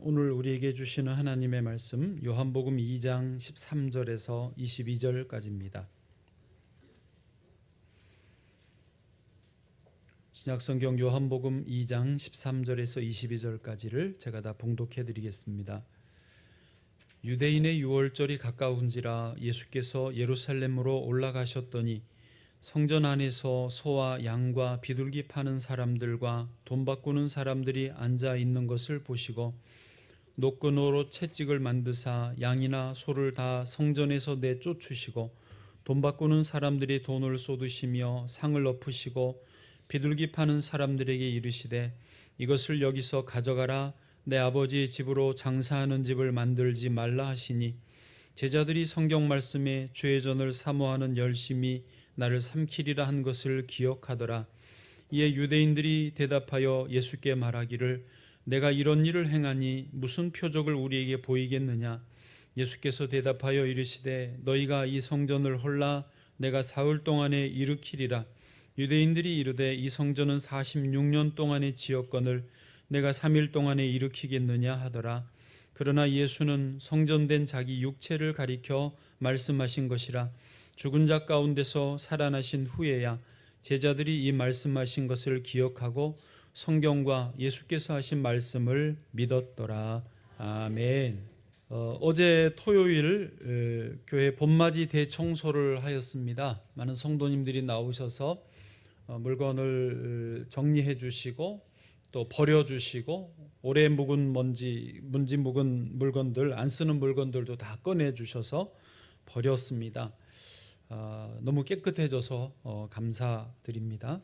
오늘 우리에게 주시는 하나님의 말씀 요한복음 2장 13절에서 22절까지입니다. 신약성경 요한복음 2장 13절에서 22절까지를 제가 다 봉독해 드리겠습니다. 유대인의 유월절이 가까운지라 예수께서 예루살렘으로 올라가셨더니 성전 안에서 소와 양과 비둘기 파는 사람들과 돈 바꾸는 사람들이 앉아 있는 것을 보시고 노끈으로 채찍을 만드사 양이나 소를 다 성전에서 내쫓으시고 돈 바꾸는 사람들이 돈을 쏟으시며 상을 엎으시고 비둘기 파는 사람들에게 이르시되 이것을 여기서 가져가라. 내 아버지의 집으로 장사하는 집을 만들지 말라 하시니 제자들이 성경 말씀에 주의 전을 사모하는 열심이 나를 삼키리라 한 것을 기억하더라. 이에 유대인들이 대답하여 예수께 말하기를 내가 이런 일을 행하니 무슨 표적을 우리에게 보이겠느냐. 예수께서 대답하여 이르시되 너희가 이 성전을 헐라 내가 사흘 동안에 일으키리라. 유대인들이 이르되 이 성전은 46년 동안에 지었거늘 내가 3일 동안에 일으키겠느냐 하더라. 그러나 예수는 성전된 자기 육체를 가리켜 말씀하신 것이라. 죽은 자 가운데서 살아나신 후에야 제자들이 이 말씀하신 것을 기억하고 성경과 예수께서 하신 말씀을 믿었더라. 아멘. 어제 토요일 교회 봄맞이 대청소를 하였습니다. 많은 성도님들이 나오셔서 물건을 정리해 주시고 또 버려 주시고 오래 묵은 문지 묵은 물건들, 안 쓰는 물건들도 다 꺼내 주셔서 버렸습니다. 너무 깨끗해져서 감사드립니다.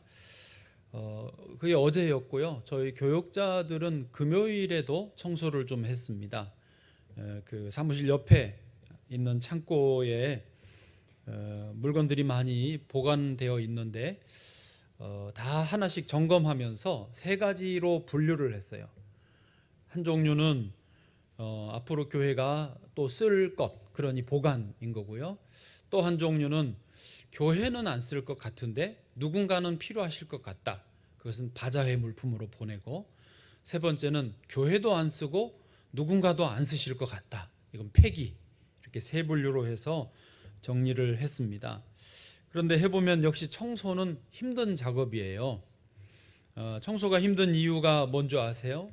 그게 어제였고요. 저희 교역자들은 금요일에도 청소를 좀 했습니다. 그 사무실 옆에 있는 창고에 물건들이 많이 보관되어 있는데 다 하나씩 점검하면서 세 가지로 분류를 했어요. 한 종류는 앞으로 교회가 또 쓸 것, 그러니 보관인 거고요. 또 한 종류는 교회는 안 쓸 것 같은데 누군가는 필요하실 것 같다. 그것은 바자회 물품으로 보내고, 세 번째는 교회도 안 쓰고 누군가도 안 쓰실 것 같다. 이건 폐기. 이렇게 세 분류로 해서 정리를 했습니다. 그런데 해보면 역시 청소는 힘든 작업이에요. 청소가 힘든 이유가 뭔지 아세요?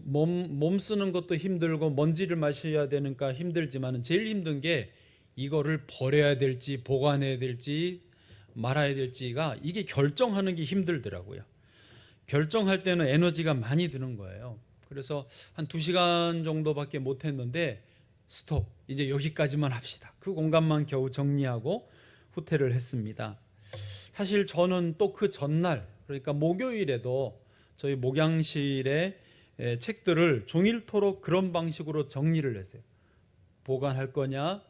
몸 쓰는 것도 힘들고 먼지를 마셔야 되니까 힘들지만 제일 힘든 게 이거를 버려야 될지 보관해야 될지 말아야 될지가 이게 결정하는 게 힘들더라고요. 결정할 때는 에너지가 많이 드는 거예요. 그래서 한 2시간 정도밖에 못 했는데 스톱, 이제 여기까지만 합시다. 그 공간만 겨우 정리하고 후퇴를 했습니다. 사실 저는 또 그 전날, 그러니까 목요일에도 저희 목양실에 책들을 종일토록 그런 방식으로 정리를 했어요. 보관할 거냐,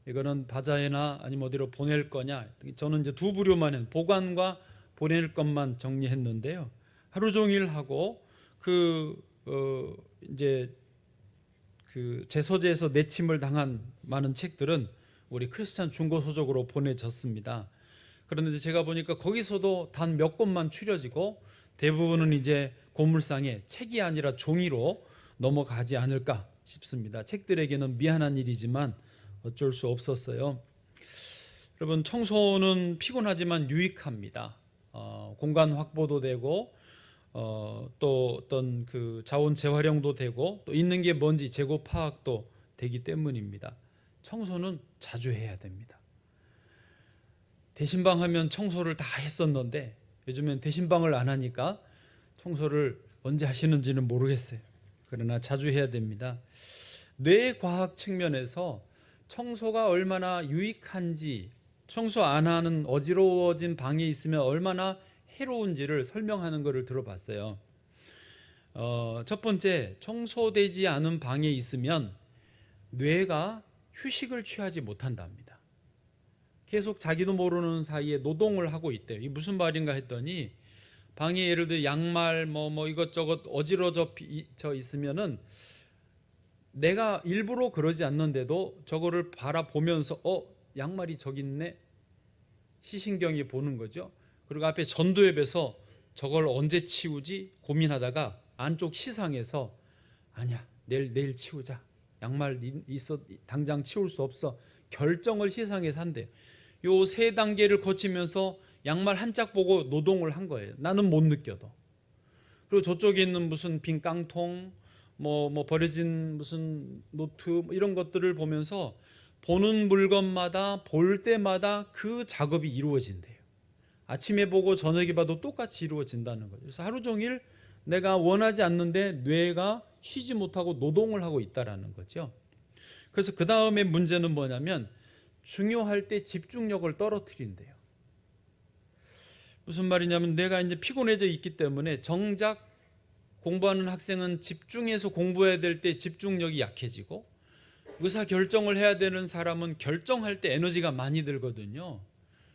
이거는 바자회나 아니면 어디로 보낼 거냐. 저는 이제 두 부류만 보관과 보낼 것만 정리했는데요. 하루 종일 하고 이제 그 제 소재에서 내침을 당한 많은 책들은 우리 크리스찬 중고서적으로 보내졌습니다. 그런데 제가 보니까 거기서도 단 몇 권만 추려지고 대부분은 이제 고물상에 책이 아니라 종이로 넘어가지 않을까 싶습니다. 책들에게는 미안한 일이지만 어쩔 수 없었어요. 여러분, 청소는 피곤하지만 유익합니다. 공간 확보도 되고 또 어떤 그 자원 재활용도 되고 또 있는 게 뭔지 재고 파악도 되기 때문입니다. 청소는 자주 해야 됩니다. 대신방 하면 청소를 다 했었는데 요즘엔 대신방을 안 하니까 청소를 언제 하시는지는 모르겠어요. 그러나 자주 해야 됩니다. 뇌과학 측면에서 청소가 얼마나 유익한지, 청소 안 하는 어지러워진 방에 있으면 얼마나 해로운지를 설명하는 것을 들어봤어요. 첫 번째, 청소되지 않은 방에 있으면 뇌가 휴식을 취하지 못한답니다. 계속 자기도 모르는 사이에 노동을 하고 있대요. 이게 무슨 말인가 했더니 방에 예를 들어 양말 뭐 이것저것 어지러져 있으면은 내가 일부러 그러지 않는데도 저거를 바라보면서 양말이 저기 있네, 시신경이 보는 거죠. 그리고 앞에 전두엽에서 저걸 언제 치우지 고민하다가 안쪽 시상에서 아니야, 내일 치우자. 양말 있어 당장 치울 수 없어. 결정을 시상에서 한대요. 요 세 단계를 거치면서 양말 한 짝 보고 노동을 한 거예요. 나는 못 느껴도. 그리고 저쪽에 있는 무슨 빈 깡통, 뭐 버려진 무슨 노트 이런 것들을 보면서 보는 물건마다 볼 때마다 그 작업이 이루어진대요. 아침에 보고 저녁에 봐도 똑같이 이루어진다는 거죠. 그래서 하루 종일 내가 원하지 않는데 뇌가 쉬지 못하고 노동을 하고 있다라는 거죠. 그래서 그 다음에 문제는 뭐냐면 중요할 때 집중력을 떨어뜨린대요. 무슨 말이냐면 내가 이제 피곤해져 있기 때문에 정작 공부하는 학생은 집중해서 공부해야 될 때 집중력이 약해지고, 의사 결정을 해야 되는 사람은 결정할 때 에너지가 많이 들거든요.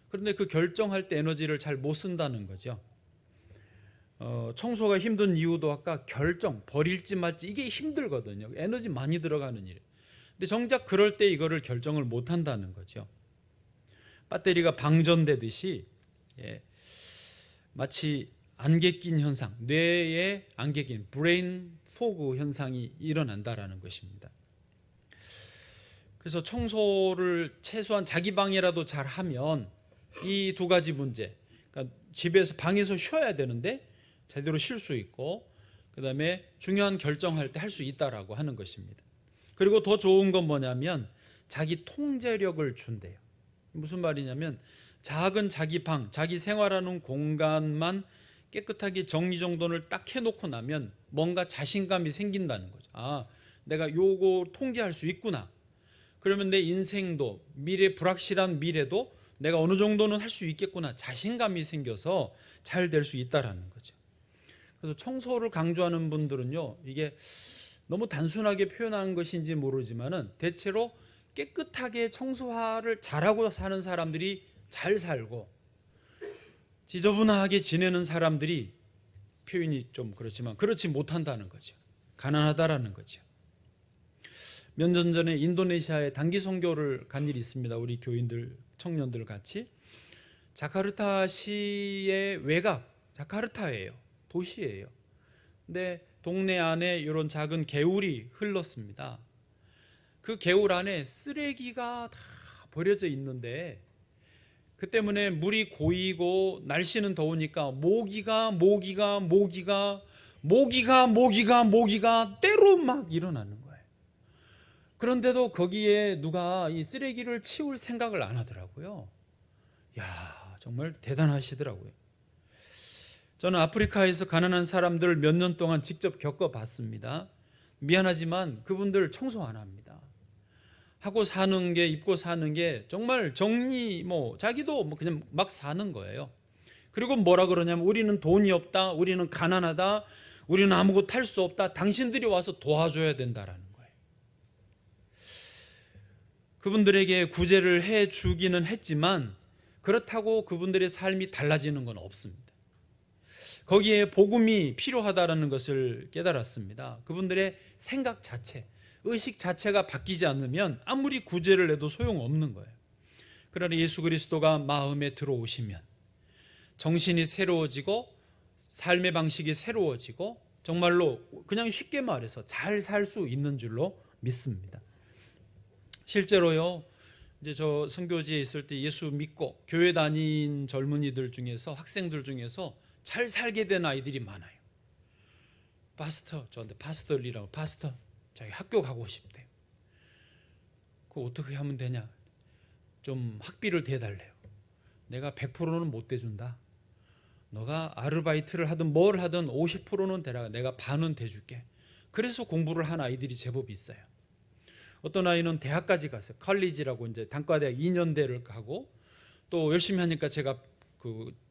그런데 그 결정할 때 에너지를 잘 못 쓴다는 거죠. 청소가 힘든 이유도 아까 결정, 버릴지 말지 이게 힘들거든요. 에너지 많이 들어가는 일이에요. 근데 정작 그럴 때 이거를 결정을 못 한다는 거죠. 배터리가 방전되듯이 마치 안개 낀 현상, 뇌에 안개 낀 브레인 포그 현상이 일어난다라는 것입니다. 그래서 청소를 최소한 자기 방이라도 잘 하면 이 두 가지 문제, 그러니까 집에서 방에서 쉬어야 되는데 제대로 쉴 수 있고, 그 다음에 중요한 결정할 때 할 수 있다라고 하는 것입니다. 그리고 더 좋은 건 뭐냐면 자기 통제력을 준대요. 무슨 말이냐면 작은 자기 방, 자기 생활하는 공간만 깨끗하게 정리정돈을 딱 해놓고 나면 뭔가 자신감이 생긴다는 거죠. 아, 내가 요거 통제할 수 있구나. 그러면 내 인생도, 미래, 불확실한 미래도 내가 어느 정도는 할 수 있겠구나. 자신감이 생겨서 잘 될 수 있다라는 거죠. 그래서 청소를 강조하는 분들은요, 이게 너무 단순하게 표현한 것인지 모르지만은 대체로 깨끗하게 청소를 잘하고 사는 사람들이 잘 살고, 지저분하게 지내는 사람들이, 표현이 좀 그렇지만 그렇지 못한다는 거죠. 가난하다라는 거죠. 몇 년 전에 인도네시아에 단기 선교를 간 일이 있습니다. 우리 교인들, 청년들 같이. 자카르타시의 외곽, 자카르타예요. 도시예요. 근데 동네 안에 이런 작은 개울이 흘렀습니다. 그 개울 안에 쓰레기가 다 버려져 있는데, 그 때문에 물이 고이고 날씨는 더우니까 모기가 때로 막 일어나는 거예요. 그런데도 거기에 누가 이 쓰레기를 치울 생각을 안 하더라고요. 야, 정말 대단하시더라고요. 저는 아프리카에서 가난한 사람들 몇 년 동안 직접 겪어봤습니다. 미안하지만 그분들 청소 안 합니다. 하고 사는 게, 입고 사는 게 정말 자기도 그냥 막 사는 거예요. 그리고 뭐라 그러냐면 우리는 돈이 없다, 우리는 가난하다, 우리는 아무것도 할 수 없다, 당신들이 와서 도와줘야 된다라는 거예요. 그분들에게 구제를 해주기는 했지만 그렇다고 그분들의 삶이 달라지는 건 없습니다. 거기에 복음이 필요하다는 것을 깨달았습니다. 그분들의 생각 자체, 의식 자체가 바뀌지 않으면 아무리 구제를 해도 소용없는 거예요. 그러나 예수 그리스도가 마음에 들어오시면 정신이 새로워지고 삶의 방식이 새로워지고 정말로 그냥 쉽게 말해서 잘 살 수 있는 줄로 믿습니다. 실제로요, 이제 저 선교지에 있을 때 예수 믿고 교회 다닌 젊은이들 중에서, 학생들 중에서 잘 살게 된 아이들이 많아요. 저한테 파스터리라고, 파스터 자기 학교 가고 싶대요. 그거 어떻게 하면 되냐? 좀 학비를 대달래요. 내가 100%는 못 대준다. 너가 아르바이트를 하든 뭘 하든 50%는 대라. 내가 반은 대줄게. 그래서 공부를 한 아이들이 제법 있어요. 어떤 아이는 대학까지 갔어요. 컬리지라고 이제 단과대학 2년대를 가고, 또 열심히 하니까 제가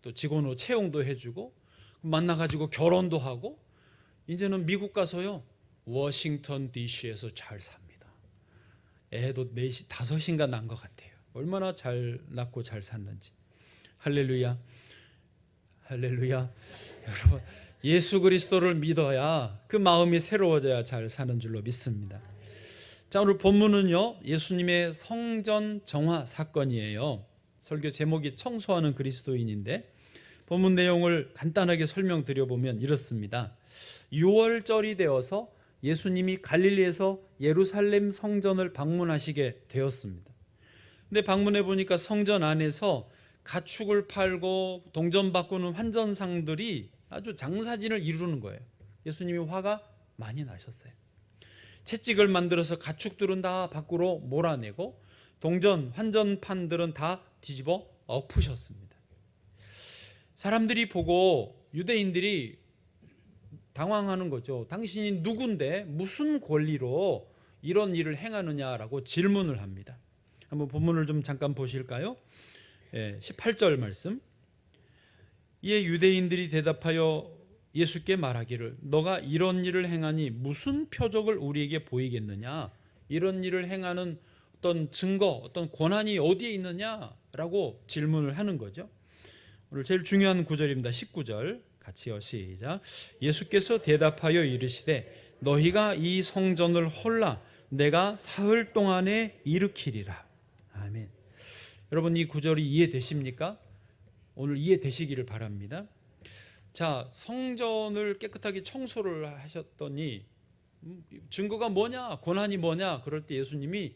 또 직원으로 채용도 해주고 만나가지고 결혼도 하고, 이제는 미국 가서요 워싱턴 DC에서 잘 삽니다. 애도 4시, 5인가 난 것 같아요. 얼마나 잘 낳고 잘 샀는지. 할렐루야, 할렐루야. 여러분, 예수 그리스도를 믿어야 그 마음이 새로워져야 잘 사는 줄로 믿습니다. 자, 오늘 본문은요, 예수님의 성전 정화 사건이에요. 설교 제목이 청소하는 그리스도인인데, 본문 내용을 간단하게 설명드려보면 이렇습니다. 6월절이 되어서 예수님이 갈릴리에서 예루살렘 성전을 방문하시게 되었습니다. 근데 방문해 보니까 성전 안에서 가축을 팔고 동전 바꾸는 환전상들이 아주 장사진을 이루는 거예요. 예수님이 화가 많이 나셨어요. 채찍을 만들어서 가축들은 다 밖으로 몰아내고 동전 환전판들은 다 뒤집어 엎으셨습니다. 사람들이 보고 유대인들이 당황하는 거죠. 당신이 누군데 무슨 권리로 이런 일을 행하느냐라고 질문을 합니다. 한번 본문을 좀 잠깐 보실까요? 18절 말씀. 이에 유대인들이 대답하여 예수께 말하기를 너가 이런 일을 행하니 무슨 표적을 우리에게 보이겠느냐? 이런 일을 행하는 어떤 증거, 어떤 권한이 어디에 있느냐라고 질문을 하는 거죠. 오늘 제일 중요한 구절입니다. 19절 같이요. 시작. 예수께서 대답하여 이르시되 너희가 이 성전을 헐라 내가 사흘 동안에 일으키리라. 아멘. 여러분 이 구절이 이해되십니까? 오늘 이해되시기를 바랍니다. 자, 성전을 깨끗하게 청소를 하셨더니 증거가 뭐냐? 권한이 뭐냐? 그럴 때 예수님이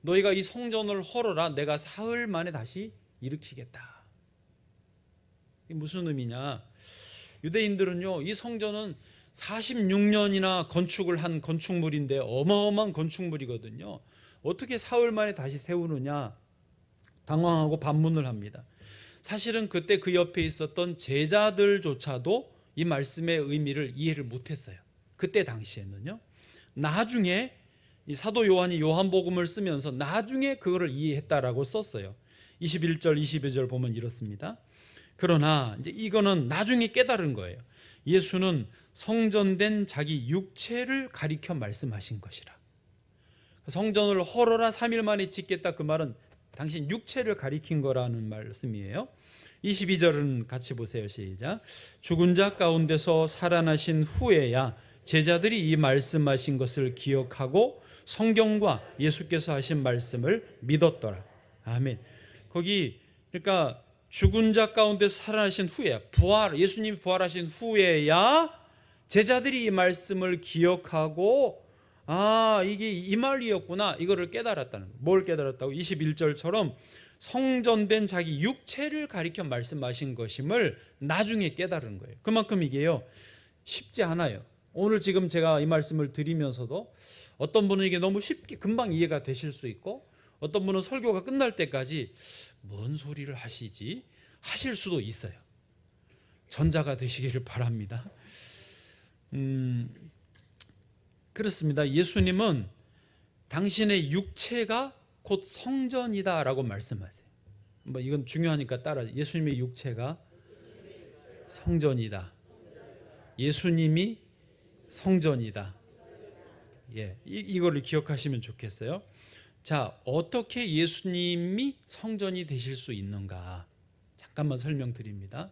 너희가 이 성전을 헐어라 내가 사흘 만에 다시 일으키겠다. 이게 무슨 의미냐? 유대인들은요 이 성전은 46년이나 건축을 한 건축물인데 어마어마한 건축물이거든요. 어떻게 사흘 만에 다시 세우느냐 당황하고 반문을 합니다. 사실은 그때 그 옆에 있었던 제자들조차도 이 말씀의 의미를 이해를 못했어요. 그때 당시에는요. 나중에 이 사도 요한이 요한복음을 쓰면서 나중에 그거를 이해했다라고 썼어요. 21절 22절 보면 이렇습니다. 그러나 이제 이거는 나중에 깨달은 거예요. 예수는 성전된 자기 육체를 가리켜 말씀하신 것이라. 성전을 헐어라 3일 만에 짓겠다 그 말은 당신 육체를 가리킨 거라는 말씀이에요. 22절은 같이 보세요. 시작. 죽은 자 가운데서 살아나신 후에야 제자들이 이 말씀하신 것을 기억하고 성경과 예수께서 하신 말씀을 믿었더라. 아멘. 거기 그러니까 죽은 자 가운데서 살아나신 후에야 예수님이 부활하신 후에야 제자들이 이 말씀을 기억하고 이게 이 말이었구나 이거를 깨달았다는 거예요. 뭘 깨달았다고? 21절처럼 성전된 자기 육체를 가리켜 말씀하신 것임을 나중에 깨달은 거예요. 그만큼 이게요 쉽지 않아요. 오늘 지금 제가 이 말씀을 드리면서도 어떤 분은 이게 너무 쉽게 금방 이해가 되실 수 있고 어떤 분은 설교가 끝날 때까지 뭔 소리를 하시지 하실 수도 있어요. 전자가 되시기를 바랍니다. 그렇습니다. 예수님은 당신의 육체가 곧 성전이다라고 말씀하세요. 이건 중요하니까 따라. 예수님의 육체가 성전이다. 예수님이 성전이다. 이거를 기억하시면 좋겠어요. 자, 어떻게 예수님이 성전이 되실 수 있는가? 잠깐만 설명드립니다.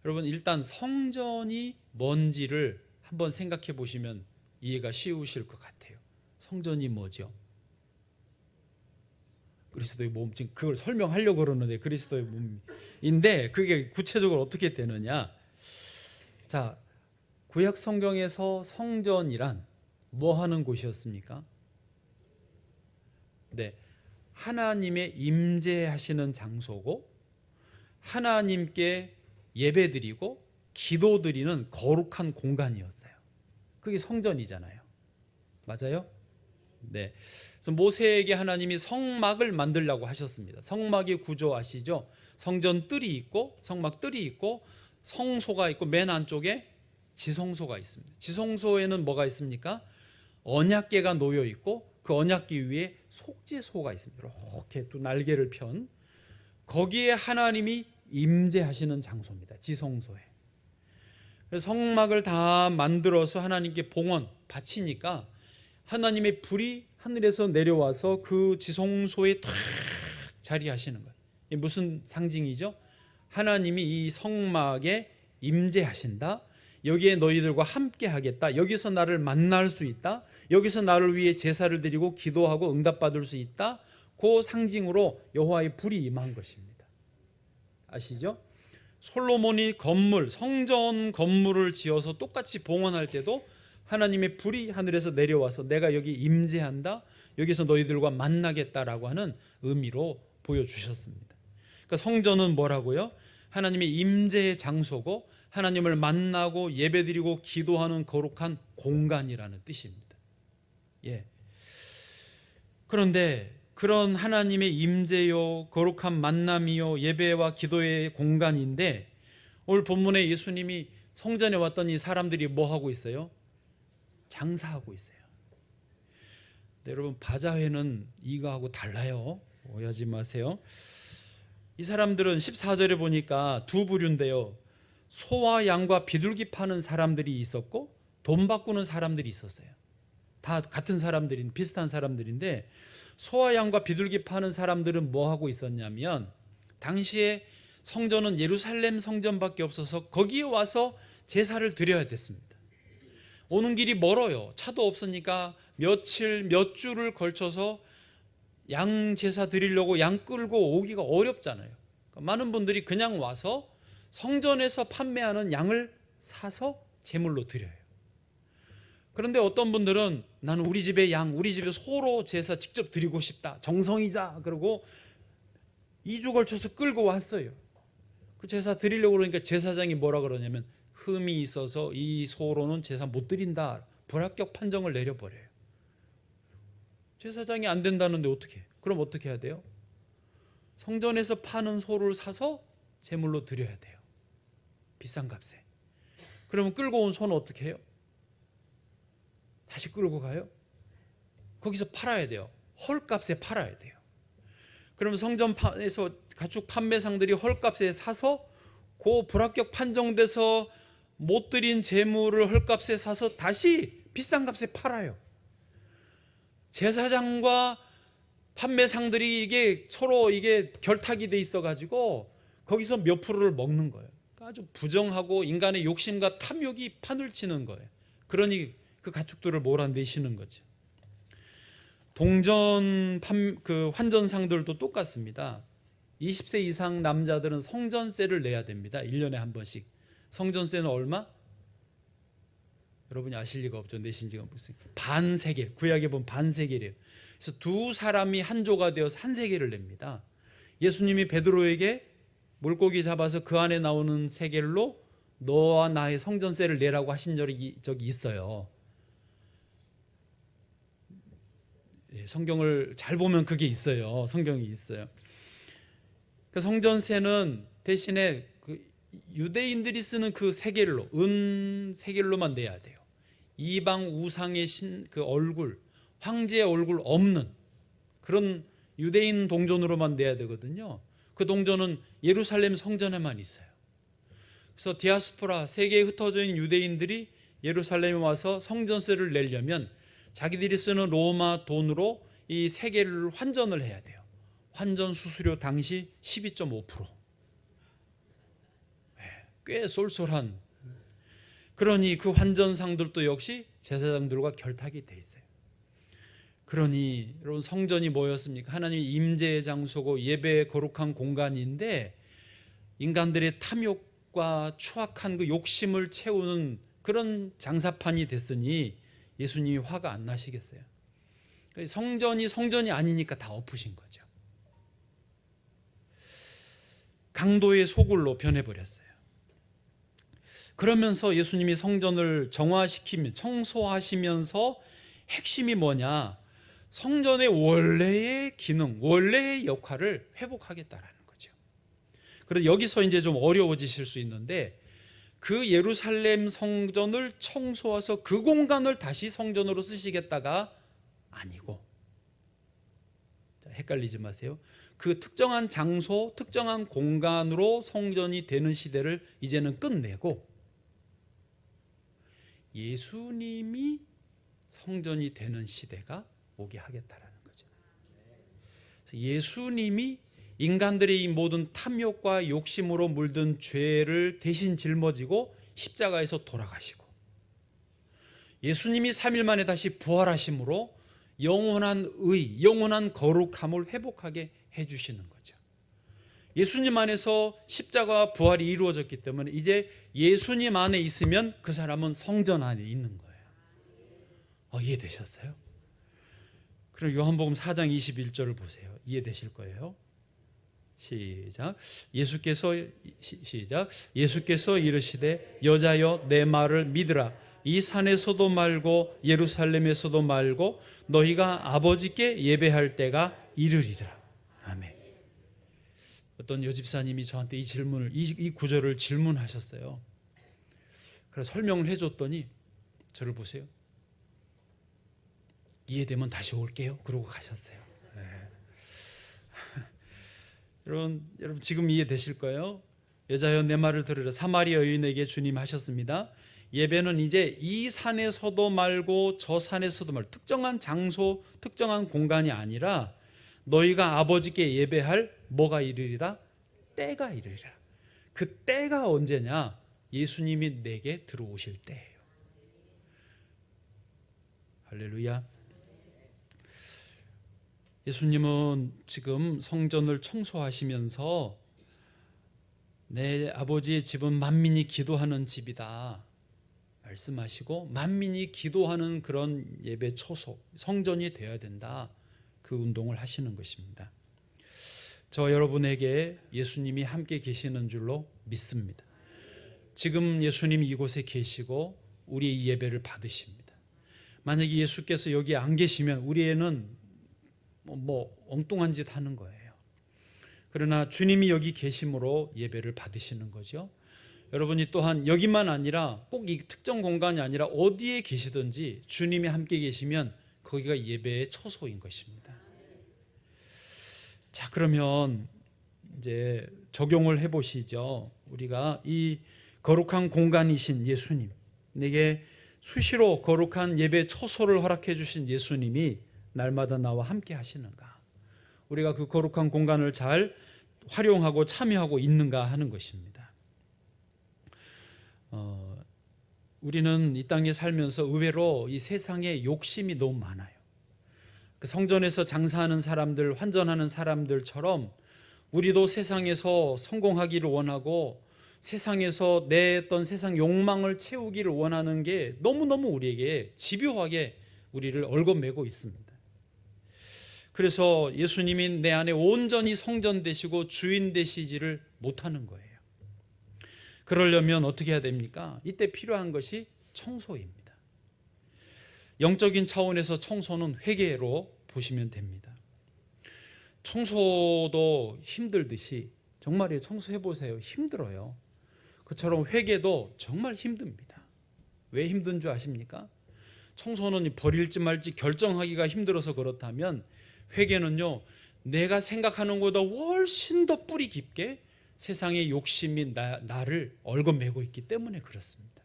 여러분 일단 성전이 뭔지를 한번 생각해 보시면 이해가 쉬우실 것 같아요. 성전이 뭐죠? 그리스도의 몸. 지금 그걸 설명하려고 그러는데 그리스도의 몸인데 그게 구체적으로 어떻게 되느냐? 자, 구약 성경에서 성전이란 뭐 하는 곳이었습니까? 네, 하나님의 임재하시는 장소고 하나님께 예배드리고 기도드리는 거룩한 공간이었어요. 그게 성전이잖아요. 맞아요? 네. 그래서 모세에게 하나님이 성막을 만들라고 하셨습니다. 성막의 구조 아시죠? 성전 뜰이 있고 성막 뜰이 있고 성소가 있고 맨 안쪽에 지성소가 있습니다. 지성소에는 뭐가 있습니까? 언약궤가 놓여 있고 그 언약궤 위에 속죄소가 있습니다. 이렇게 또 날개를 편 거기에 하나님이 임재하시는 장소입니다. 지성소에. 그래서 성막을 다 만들어서 하나님께 봉헌 바치니까 하나님의 불이 하늘에서 내려와서 그 지성소에 탁 자리하시는 거예요. 이게 무슨 상징이죠? 하나님이 이 성막에 임재하신다. 여기에 너희들과 함께 하겠다. 여기서 나를 만날 수 있다. 여기서 나를 위해 제사를 드리고 기도하고 응답받을 수 있다. 그 상징으로 여호와의 불이 임한 것입니다. 아시죠? 솔로몬이 성전 건물을 지어서 똑같이 봉헌할 때도 하나님의 불이 하늘에서 내려와서 내가 여기 임재한다, 여기서 너희들과 만나겠다라고 하는 의미로 보여주셨습니다. 그러니까 성전은 뭐라고요? 하나님의 임재의 장소고 하나님을 만나고 예배드리고 기도하는 거룩한 공간이라는 뜻입니다. 예. 그런데 그런 하나님의 임재요, 거룩한 만남이요, 예배와 기도의 공간인데 오늘 본문에 예수님이 성전에 왔더니 사람들이 뭐 하고 있어요? 장사하고 있어요. 네, 여러분, 바자회는 이거하고 달라요. 오해하지 마세요. 이 사람들은 14절에 보니까 두 부류인데요, 소와 양과 비둘기 파는 사람들이 있었고 돈 바꾸는 사람들이 있었어요. 다 같은 사람들인, 비슷한 사람들인데 소와 양과 비둘기 파는 사람들은 뭐 하고 있었냐면, 당시에 성전은 예루살렘 성전밖에 없어서 거기에 와서 제사를 드려야 됐습니다. 오는 길이 멀어요. 차도 없으니까 며칠 몇 주를 걸쳐서 양 제사 드리려고 양 끌고 오기가 어렵잖아요. 그러니까 많은 분들이 그냥 와서 성전에서 판매하는 양을 사서 제물로 드려요. 그런데 어떤 분들은 나는 우리 집의 양, 우리 집의 소로 제사 직접 드리고 싶다, 정성이자, 그러고 2주 걸쳐서 끌고 왔어요. 그 제사 드리려고 그러니까 제사장이 뭐라 그러냐면 흠이 있어서 이 소로는 제사 못 드린다, 불합격 판정을 내려버려요. 제사장이 안 된다는데 어떻게? 그럼 어떻게 해야 돼요? 성전에서 파는 소를 사서 제물로 드려야 돼요. 비싼 값에. 그러면 끌고 온 소는 어떻게 해요? 다시 끌고 가요? 거기서 팔아야 돼요. 헐값에 팔아야 돼요. 그러면 성전에서 가축 판매상들이 헐값에 사서 그 불합격 판정돼서 못 드린 재물을 헐값에 사서 다시 비싼 값에 팔아요. 제사장과 판매상들이 이게 서로 이게 결탁이 돼 있어 가지고 거기서 몇 프로를 먹는 거예요. 그러니까 아주 부정하고 인간의 욕심과 탐욕이 판을 치는 거예요. 그러니 그 가축들을 몰아내시는 거죠. 동전 환전상들도 똑같습니다. 20세 이상 남자들은 성전세를 내야 됩니다. 1년에 한 번씩. 성전세는 얼마? 여러분이 아실 리가 없죠. 내신 지가 무슨 반세겔, 구약에 보면 반세겔이에요. 그래서 두 사람이 한 조가 되어서 한 세겔을 냅니다. 예수님이 베드로에게 물고기 잡아서 그 안에 나오는 세겔로 너와 나의 성전세를 내라고 하신 적이 있어요. 성경을 잘 보면 그게 있어요. 성경이 있어요. 그 성전세는 대신에 그 유대인들이 쓰는 그 세겔로, 은 세겔로만 내야 돼요. 이방 우상의 그 얼굴, 황제의 얼굴 없는 그런 유대인 동전으로만 내야 되거든요. 그 동전은 예루살렘 성전에만 있어요. 그래서 디아스포라, 세계에 흩어져 있는 유대인들이 예루살렘에 와서 성전세를 내려면 자기들이 쓰는 로마 돈으로 이 세겔을 환전을 해야 돼요. 환전 수수료 당시 12.5%. 꽤 쏠쏠한. 그러니 그 환전상들도 역시 제사장들과 결탁이 돼 있어요. 그러니 여러분, 성전이 뭐였습니까? 하나님의 임재의 장소고 예배의 거룩한 공간인데 인간들의 탐욕과 추악한 그 욕심을 채우는 그런 장사판이 됐으니 예수님이 화가 안 나시겠어요? 성전이 아니니까 다 엎으신 거죠. 강도의 소굴로 변해버렸어요. 그러면서 예수님이 성전을 정화시키며 청소하시면서 핵심이 뭐냐? 성전의 원래의 기능, 원래의 역할을 회복하겠다라는 거죠. 그래서 여기서 이제 좀 어려워지실 수 있는데, 그 예루살렘 성전을 청소해서 그 공간을 다시 성전으로 쓰시겠다가 아니고, 헷갈리지 마세요. 그 특정한 장소, 특정한 공간으로 성전이 되는 시대를 이제는 끝내고 예수님이 성전이 되는 시대가 오게 하겠다라는 거죠. 예수님이 인간들의 이 모든 탐욕과 욕심으로 물든 죄를 대신 짊어지고 십자가에서 돌아가시고, 예수님이 3일 만에 다시 부활하심으로 영원한 의, 영원한 거룩함을 회복하게 해주시는 거죠. 예수님 안에서 십자가와 부활이 이루어졌기 때문에 이제 예수님 안에 있으면 그 사람은 성전 안에 있는 거예요. 이해되셨어요? 그럼 요한복음 4장 21절을 보세요. 이해되실 거예요. 시작. 예수께서 이르시되 여자여 내 말을 믿으라. 이 산에서도 말고 예루살렘에서도 말고 너희가 아버지께 예배할 때가 이르리라. 아멘. 어떤 여집사님이 저한테 이 구절을 질문하셨어요. 그래서 설명을 해줬더니 저를 보세요. 이해되면 다시 올게요. 그러고 가셨어요. 네. 여러분 지금 이해되실 거예요. 여자여 내 말을 들으라. 사마리아 여인에게 주님 하셨습니다. 예배는 이제 이 산에서도 말고 저 산에서도 말고 특정한 장소, 특정한 공간이 아니라 너희가 아버지께 예배할 뭐가 이르리라? 때가 이르리라. 그 때가 언제냐? 예수님이 내게 들어오실 때예요. 할렐루야. 예수님은 지금 성전을 청소하시면서 내 아버지의 집은 만민이 기도하는 집이다 말씀하시고, 만민이 기도하는 그런 예배 초소, 성전이 되어야 된다, 그 운동을 하시는 것입니다. 저 여러분에게 예수님이 함께 계시는 줄로 믿습니다. 지금 예수님이 이곳에 계시고 우리의 이 예배를 받으십니다. 만약에 예수께서 여기 안 계시면 우리 애는 엉뚱한 짓 하는 거예요. 그러나 주님이 여기 계심으로 예배를 받으시는 거죠. 여러분이 또한 여기만 아니라 꼭 이 특정 공간이 아니라 어디에 계시든지 주님이 함께 계시면 거기가 예배의 처소인 것입니다. 자, 그러면 이제 적용을 해보시죠. 우리가 이 거룩한 공간이신 예수님, 내게 수시로 거룩한 예배 처소를 허락해 주신 예수님이 날마다 나와 함께 하시는가? 우리가 그 거룩한 공간을 잘 활용하고 참여하고 있는가 하는 것입니다. 우리는 이 땅에 살면서 의외로 이 세상에 욕심이 너무 많아요. 그 성전에서 장사하는 사람들, 환전하는 사람들처럼 우리도 세상에서 성공하기를 원하고 세상에서 내 어떤 세상 욕망을 채우기를 원하는 게 너무너무 우리에게 집요하게 우리를 얽어매고 있습니다. 그래서 예수님이 내 안에 온전히 성전 되시고 주인 되시지를 못하는 거예요. 그러려면 어떻게 해야 됩니까? 이때 필요한 것이 청소입니다. 영적인 차원에서 청소는 회개로 보시면 됩니다. 청소도 힘들듯이, 정말이에요, 청소해 보세요. 힘들어요. 그처럼 회개도 정말 힘듭니다. 왜 힘든 줄 아십니까? 청소는 버릴지 말지 결정하기가 힘들어서 그렇다면 회개는요, 내가 생각하는 것보다 훨씬 더 뿌리 깊게 세상의 욕심이 나를 얽어매고 있기 때문에 그렇습니다.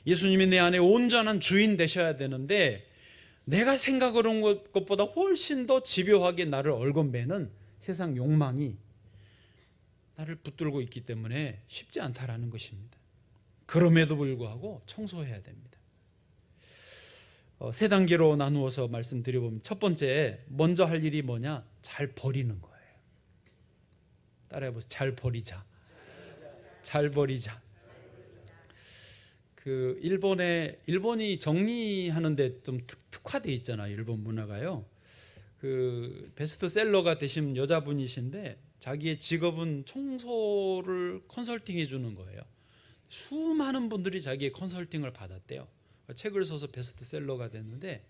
예수님이 내 안에 온전한 주인 되셔야 되는데 내가 생각하는 것보다 훨씬 더 집요하게 나를 얽어매는 세상 욕망이 나를 붙들고 있기 때문에 쉽지 않다라는 것입니다. 그럼에도 불구하고 청소해야 됩니다. 세 단계로 나누어서 말씀드려보면, 첫 번째, 먼저 할 일이 뭐냐? 잘 버리는 거예요. 따라해보세요. 잘 버리자. 잘 버리자. 그 일본이 정리하는데 좀 특화돼 있잖아요. 일본 문화가요. 그 베스트셀러가 되신 여자분이신데 자기의 직업은 청소를 컨설팅해 주는 거예요. 수많은 분들이 자기의 컨설팅을 받았대요. 책을 써서 베스트셀러가 됐는데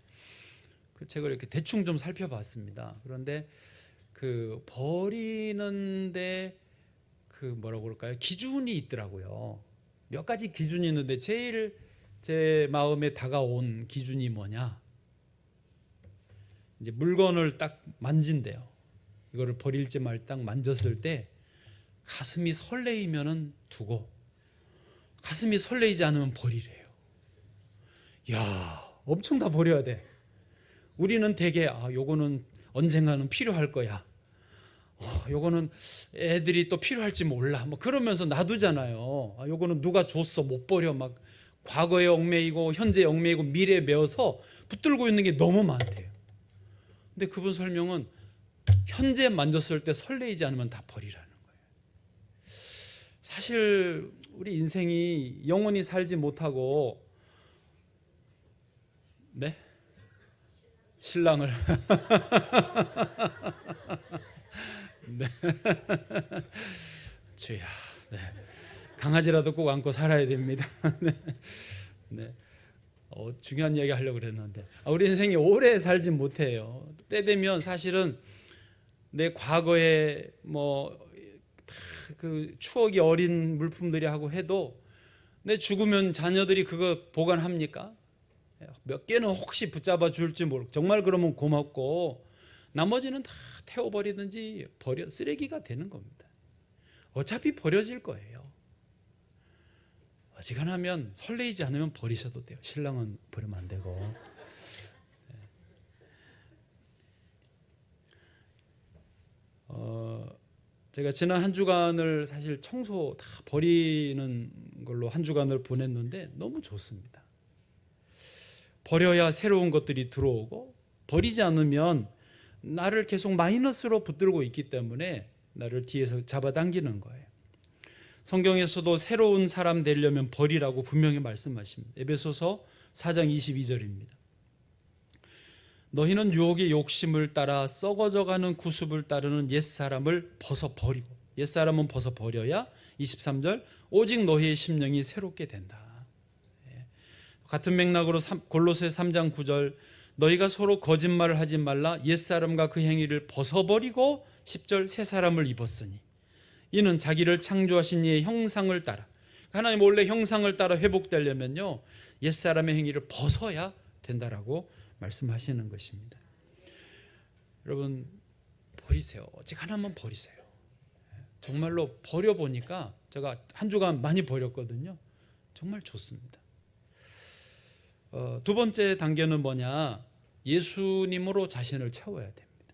그 책을 이렇게 대충 좀 살펴봤습니다. 그런데 그 버리는데 그 뭐라고 그럴까요? 기준이 있더라고요. 몇 가지 기준이 있는데 제일 제 마음에 다가온 기준이 뭐냐? 이제 물건을 딱 만진대요. 이거를 버릴지 말 딱 만졌을 때 가슴이 설레이면은 두고 가슴이 설레이지 않으면 버리래요. 야, 엄청 다 버려야 돼. 우리는 되게 요거는 언젠가는 필요할 거야. 요거는 애들이 또 필요할지 몰라. 뭐 그러면서 놔두잖아요. 요거는 누가 줬어, 못 버려. 막 과거에 얽매이고 현재에 얽매이고 미래에 매어서 붙들고 있는 게 너무 많대요. 근데 그분 설명은 현재 만졌을 때 설레이지 않으면 다 버리라는 사실 우리 인생이 영원히 살지 못하고, 네? 신랑을 네. 주야, 네. 강아지라도 꼭 안고 살아야 됩니다. 네. 네. 중요한 이야기 하려고 그랬는데, 우리 인생이 오래 살지 못해요. 때 되면 사실은 내 과거에 그 추억이 어린 물품들이 하고 해도 내 죽으면 자녀들이 그거 보관합니까? 몇 개는 혹시 붙잡아 줄지 모르고, 정말 그러면 고맙고 나머지는 다 태워버리든지 쓰레기가 되는 겁니다. 어차피 버려질 거예요. 어지간하면 설레이지 않으면 버리셔도 돼요. 신랑은 버리면 안 되고. 제가 지난 한 주간을 사실 청소 다 버리는 걸로 한 주간을 보냈는데 너무 좋습니다. 버려야 새로운 것들이 들어오고, 버리지 않으면 나를 계속 마이너스로 붙들고 있기 때문에 나를 뒤에서 잡아당기는 거예요. 성경에서도 새로운 사람 되려면 버리라고 분명히 말씀하십니다. 에베소서 4장 22절입니다. 너희는 유혹의 욕심을 따라 썩어져가는 구습을 따르는 옛사람을 벗어버리고, 옛사람은 벗어버려야 23절 오직 너희의 심령이 새롭게 된다. 같은 맥락으로 골로새 3장 9절 너희가 서로 거짓말을 하지 말라 옛사람과 그 행위를 벗어버리고 10절 새 사람을 입었으니 이는 자기를 창조하신 이의 형상을 따라, 하나님 원래 형상을 따라 회복되려면요 옛사람의 행위를 벗어야 된다라고 말씀하시는 것입니다. 여러분 버리세요. 오직 하나만 버리세요. 정말로 버려보니까 제가 한 주간 많이 버렸거든요. 정말 좋습니다. 두 번째 단계는 뭐냐? 예수님으로 자신을 채워야 됩니다.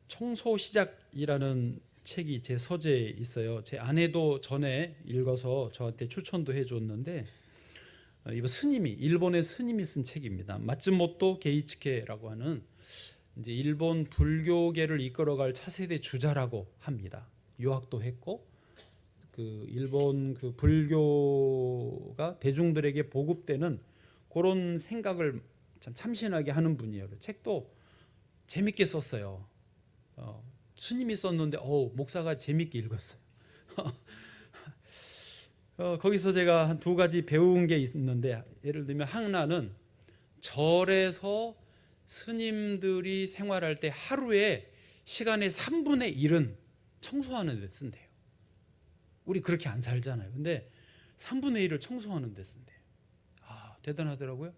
청소 시작이라는 책이 제 서재에 있어요. 제 아내도 전에 읽어서 저한테 추천도 해줬는데, 이거 일본의 스님이 쓴 책입니다. 마츠모토 게이츠케라고 하는 이제 일본 불교계를 이끌어갈 차세대 주자라고 합니다. 유학도 했고, 그 일본 그 불교가 대중들에게 보급되는 그런 생각을 참 참신하게 하는 분이에요. 책도 재밌게 썼어요. 스님이 썼는데 목사가 재밌게 읽었어요. 거기서 제가 한 두 가지 배운 게 있는데, 예를 들면 하나는 절에서 스님들이 생활할 때 하루에 시간의 3분의 1은 청소하는 데 쓴대요. 우리 그렇게 안 살잖아요. 근데 3분의 1을 청소하는 데 쓴대요. 대단하더라고요.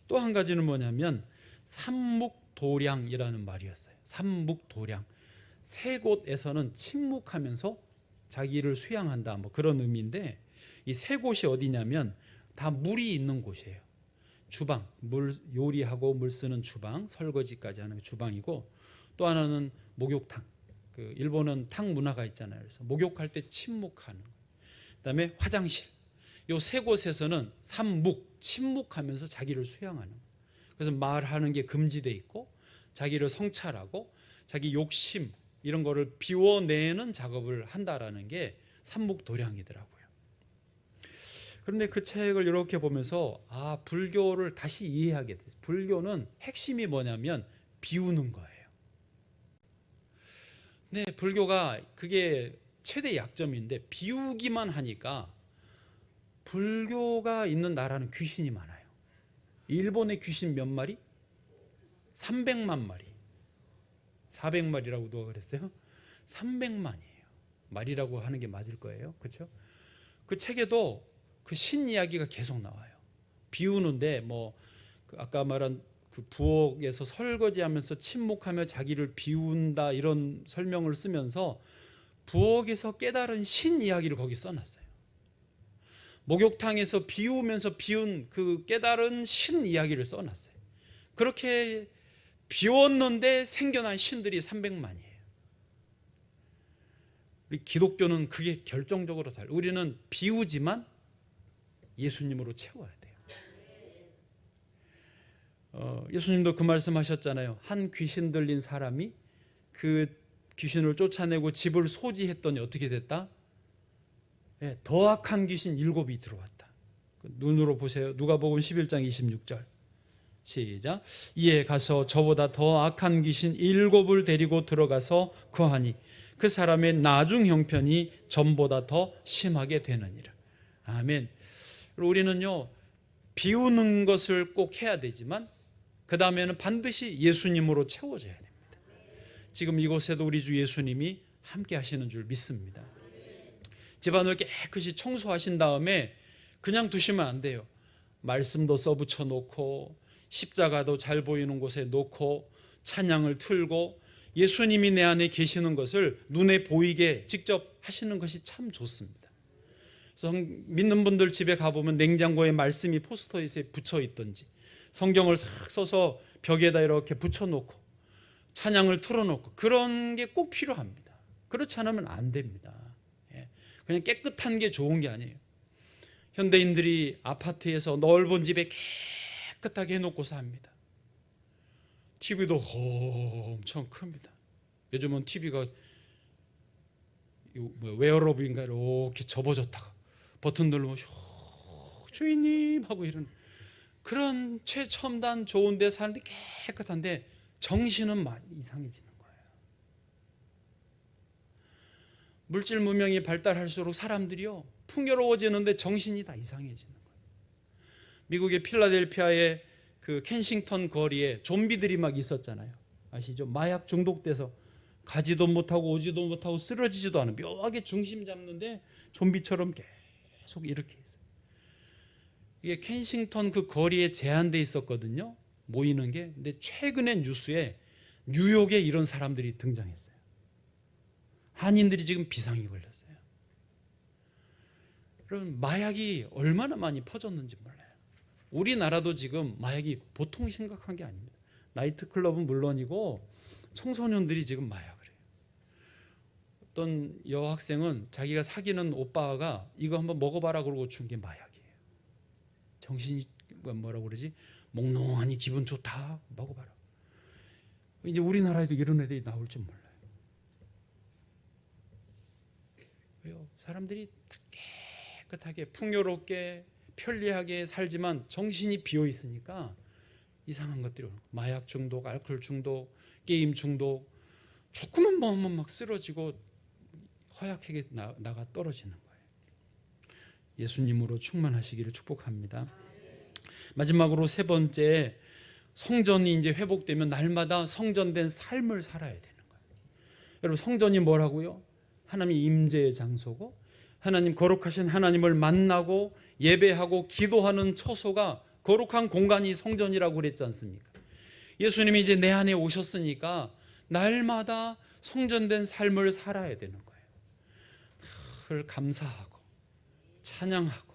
또 한 가지는 뭐냐면 삼묵도량이라는 말이었어요. 삼묵도량. 세 곳에서는 침묵하면서 자기를 수양한다, 그런 의미인데, 이 세 곳이 어디냐면 다 물이 있는 곳이에요. 주방, 요리하고 물 쓰는 주방, 설거지까지 하는 주방이고, 또 하나는 목욕탕. 그 일본은 탕 문화가 있잖아요. 그래서 목욕할 때 침묵하는. 그다음에 화장실. 요 세 곳에서는 삼묵, 침묵하면서 자기를 수양하는. 그래서 말하는 게 금지돼 있고, 자기를 성찰하고 자기 욕심 이런 거를 비워내는 작업을 한다라는 게 삼묵도량이더라고요. 그런데 그 책을 이렇게 보면서 불교를 다시 이해하게 됐어요. 불교는 핵심이 뭐냐면 비우는 거예요. 네, 불교가 그게 최대 약점인데, 비우기만 하니까 불교가 있는 나라는 귀신이 많아요. 일본의 귀신 몇 마리? 300만 마리. 400마리라고 누가 그랬어요? 300만이에요. 말이라고 하는 게 맞을 거예요. 그렇죠? 그 책에도 그 신 이야기가 계속 나와요. 비우는데 아까 말한 그 부엌에서 설거지하면서 침묵하며 자기를 비운다, 이런 설명을 쓰면서 부엌에서 깨달은 신 이야기를 거기 써놨어요. 목욕탕에서 비우면서 비운 그 깨달은 신 이야기를 써놨어요. 그렇게 비웠는데 생겨난 신들이 300만이에요. 우리 기독교는 그게 결정적으로 달라요. 우리는 비우지만 예수님으로 채워야 돼요. 예수님도 그 말씀하셨잖아요. 한 귀신 들린 사람이 그 귀신을 쫓아내고 집을 소지했더니 어떻게 됐다? 더 악한 귀신 7이 들어왔다. 눈으로 보세요. 누가복음 11장 26절. 시작. 이에 가서 저보다 더 악한 귀신 7을 데리고 들어가서 거하니 그 사람의 나중 형편이 전보다 더 심하게 되느니라. 아멘. 우리는요, 비우는 것을 꼭 해야 되지만 그 다음에는 반드시 예수님으로 채워져야 됩니다. 지금 이곳에도 우리 주 예수님이 함께 하시는 줄 믿습니다. 집안을 깨끗이 청소하신 다음에 그냥 두시면 안 돼요. 말씀도 써붙여 놓고 십자가도 잘 보이는 곳에 놓고 찬양을 틀고 예수님이 내 안에 계시는 것을 눈에 보이게 직접 하시는 것이 참 좋습니다. 그래서 믿는 분들 집에 가보면 냉장고에 말씀이 포스터잇에 붙여 있든지 성경을 싹 써서 벽에다 이렇게 붙여놓고 찬양을 틀어놓고 그런 게 꼭 필요합니다. 그렇지 않으면 안 됩니다. 그냥 깨끗한 게 좋은 게 아니에요. 현대인들이 아파트에서 넓은 집에 깨끗하게 해놓고 삽니다. TV도 엄청 큽니다. 요즘은 TV가 웨어러블인가 이렇게 접어졌다가 버튼 누르면 주인님 하고 이런 그런 최첨단 좋은 데 사는데 깨끗한데 정신은 많이 이상해지는 거예요. 물질 문명이 발달할수록 사람들이요 풍요로워지는데 정신이 다 이상해지는 거예요. 미국의 필라델피아의 그 켄싱턴 거리에 좀비들이 막 있었잖아요. 아시죠? 마약 중독돼서 가지도 못하고 오지도 못하고 쓰러지지도 않은 묘하게 중심 잡는데 좀비처럼 계속 이렇게 있어요. 이게 켄싱턴 그 거리에 제한돼 있었거든요. 모이는 게. 근데 최근에 뉴스에 뉴욕에 이런 사람들이 등장했어요. 한인들이 지금 비상이 걸렸어요. 그럼 마약이 얼마나 많이 퍼졌는지 몰라요. 우리나라도 지금 마약이 보통 심각한 게 아닙니다. 나이트클럽은 물론이고 청소년들이 지금 마약을 해요. 어떤 여학생은 자기가 사귀는 오빠가 이거 한번 먹어봐라 그러고 준 게 마약이에요. 정신이 뭐라고 그러지? 몽롱하니 기분 좋다. 먹어봐라. 이제 우리나라에도 이런 애들이 나올 줄 몰라요. 왜요? 사람들이 다 깨끗하게 풍요롭게 편리하게 살지만 정신이 비어 있으니까 이상한 것들이 오는 거예요. 마약 중독, 알코올 중독, 게임 중독, 조금만 먹으면 막 쓰러지고 허약하게 나가 떨어지는 거예요. 예수님으로 충만하시기를 축복합니다. 마지막으로 세 번째, 성전이 이제 회복되면 날마다 성전된 삶을 살아야 되는 거예요. 여러분, 성전이 뭐라고요? 하나님의 임재의 장소고 하나님 거룩하신 하나님을 만나고 예배하고 기도하는 처소가 거룩한 공간이 성전이라고 그랬지 않습니까? 예수님이 이제 내 안에 오셨으니까 날마다 성전된 삶을 살아야 되는 거예요. 늘 감사하고 찬양하고.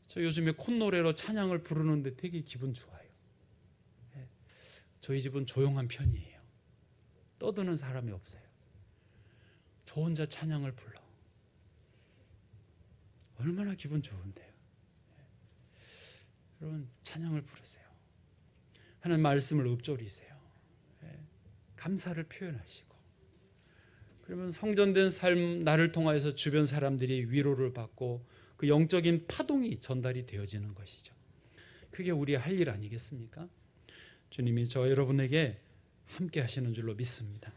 저 요즘에 콧노래로 찬양을 부르는데 되게 기분 좋아요. 저희 집은 조용한 편이에요. 떠드는 사람이 없어요. 저 혼자 찬양을 불러. 얼마나 기분 좋은데요. 여러분, 찬양을 부르세요. 하나님 말씀을 읊조리세요. 감사를 표현하시고. 그러면 성전된 삶, 나를 통하여서 주변 사람들이 위로를 받고 그 영적인 파동이 전달이 되어지는 것이죠. 그게 우리의 할 일 아니겠습니까? 주님이 저 여러분에게 함께 하시는 줄로 믿습니다.